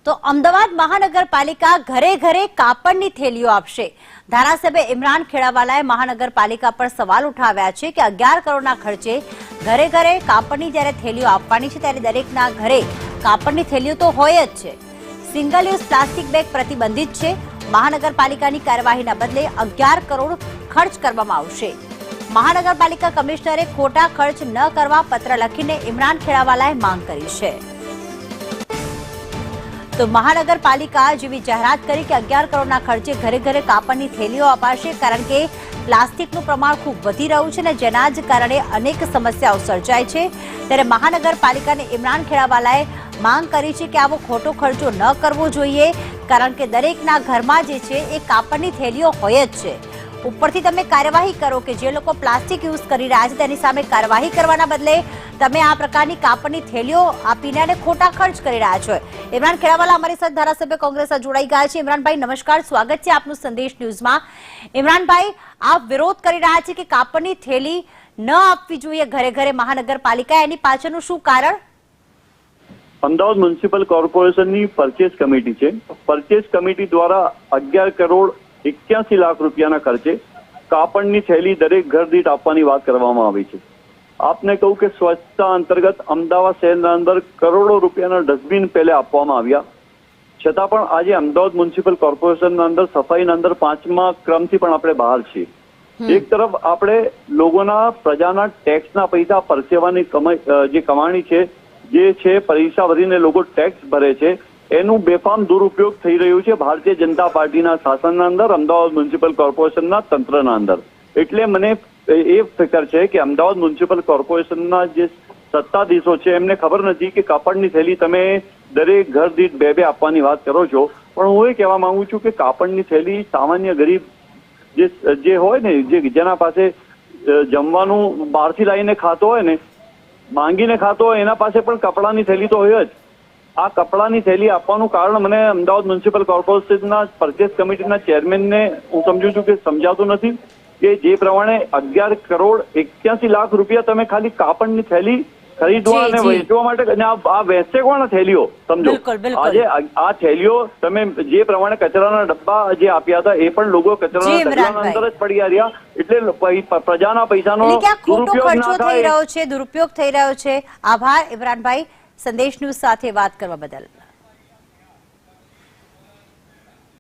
તો અમદાવાદ મહાનગરપાલિકા ઘરે ઘરે કાપડની થેલીઓ આપશે। ધારાસભ્ય ઇમરાન ખેડાવાલાએ મહાનગરપાલિકા પર સવાલ ઉઠાવ્યા છે કે 11 કરોડના ખર્ચે ઘરે ઘરે કાપડની જ્યારે થેલીઓ આપવાની છે ત્યારે દરેકના ઘરે કાપડની થેલીઓ તો હોય જ છે। સિંગલ યુઝ પ્લાસ્ટિક બેગ પ્રતિબંધિત છે। મહાનગરપાલિકાની કાર્યવાહીના બદલે 11 કરોડ ખર્ચ કરવામાં આવશે। મહાનગરપાલિકા કમિશનરે ખોટા ખર્ચ ન કરવા પત્ર લખીને ઇમરાન ખેડાવાલાએ માંગ કરી છે। તો મહાનગરપાલિકા જેવી જાહેરાત કરી કે 11 કરોડના ખર્ચે ઘરે ઘરે કાપડની થેલીઓ અપાશે, કારણ કે પ્લાસ્ટિકનું પ્રમાણ ખૂબ વધી રહ્યું છે અને જેના જ કારણે અનેક સમસ્યાઓ સર્જાય છે। ત્યારે મહાનગરપાલિકાને ઇમરાન ખેડાવાલાએ માંગ કરી છે કે આવો ખોટો ખર્ચો ન કરવો જોઈએ, કારણ કે દરેકના ઘરમાં જે છે એ કાપડની થેલીઓ હોય જ છે। ઉપરથી તમે કાર્યવાહી કરો કે જે લોકો પ્લાસ્ટિક યુઝ કરી રહ્યા છે તેની સામે કાર્યવાહી કરવાના બદલે તમે આ પ્રકારની કાપડની થેલીઓ આપીને અને ખોટા ખર્ચ કરી રહ્યા છો। ઇમરાન ખેડાવાલા અમારી સાથે ધારાસભ્ય કોંગ્રેસના જોડાઈ ગયા છે। ઇમરાનભાઈ નમસ્કાર, સ્વાગત છે આપનું સંદેશ ન્યૂઝમાં। ઇમરાનભાઈ, આપ વિરોધ કરી રહ્યા છે કે કાપડની થેલી ન આપવી જોઈએ ઘરે ઘરે મહાનગરપાલિકા, એની પાછળનું શું કારણ? અમદાવાદ મ્યુનિસિપલ કોર્પોરેશનની પરચેસ કમિટી છે। પરચેસ કમિટી દ્વારા 11 કરોડ 81 લાખ રૂપિયાના ખર્ચે કાપડની થેલી દરેક ઘર દીઠ આપવાની વાત કરવામાં આવી છે। આપને કહું કે સ્વચ્છતા અંતર્ગત અમદાવાદ શહેરના અંદર કરોડો રૂપિયાના ડસ્ટબિન પહેલે આપવામાં આવ્યા, છતાં પણ આજે અમદાવાદ મ્યુનિસિપલ કોર્પોરેશનના અંદર સફાઈના અંદર 5મા ક્રમથી પણ આપણે બહાર છીએ। એક તરફ આપણે લોકોના પ્રજાના ટેક્સના પૈસા પરસેવાની જે કમાણી છે, જે છે પૈસા ભરીને લોકો ટેક્સ ભરે છે, એનું બેફામ દુરુપયોગ થઈ રહ્યું છે ભારતીય જનતા પાર્ટીના શાસનના અંદર, અમદાવાદ મ્યુનિસિપલ કોર્પોરેશનના તંત્રના અંદર। એટલે મને એ ફિકર છે કે અમદાવાદ મ્યુનિસિપલ કોર્પોરેશનના જે સત્તાધીશો છે એમને ખબર નથી કે કાપડની થેલી તમે દરેક ઘર દીઠ બે આપવાની વાત કરો છો, પણ હું એ કહેવા માંગુ છું કે કાપડની થેલી સામાન્ય ગરીબ જે હોય ને, જેના પાસે જમવાનું બહારથી લાવીને ખાતો હોય ને, માંગીને ખાતો હોય, એના પાસે પણ કપડાની થેલી તો હોય જ। આ કપડાની થેલી આપવાનું કારણ મને અમદાવાદ મ્યુનિસિપલ કોર્પોરેશનના પરચેસ કમિટીના ચેરમેનને હું સમજુ છું કે સમજાતું નથી કે જે પ્રમાણે 11 કરોડ 81 લાખ રૂપિયા તમે ખાલી કાપડની થેલી ખરીદવા અને વેચવા માટે, અને આ વેચશે કોણ થેલીઓ? સમજો, આજે આ થેલીઓ તમે જે પ્રમાણે કચરાના ડબ્બા જે આપ્યા હતા એ પણ લોકો કચરાના ડબ્બાના અંદર જ પડી રહ્યા, એટલે પ્રજાના પૈસાનો દુરુપયોગ થઈ રહ્યો છે। આભાર ઇમરાનભાઈ, સંદેશ ન્યૂઝ સાથે વાત કરવા બદલ।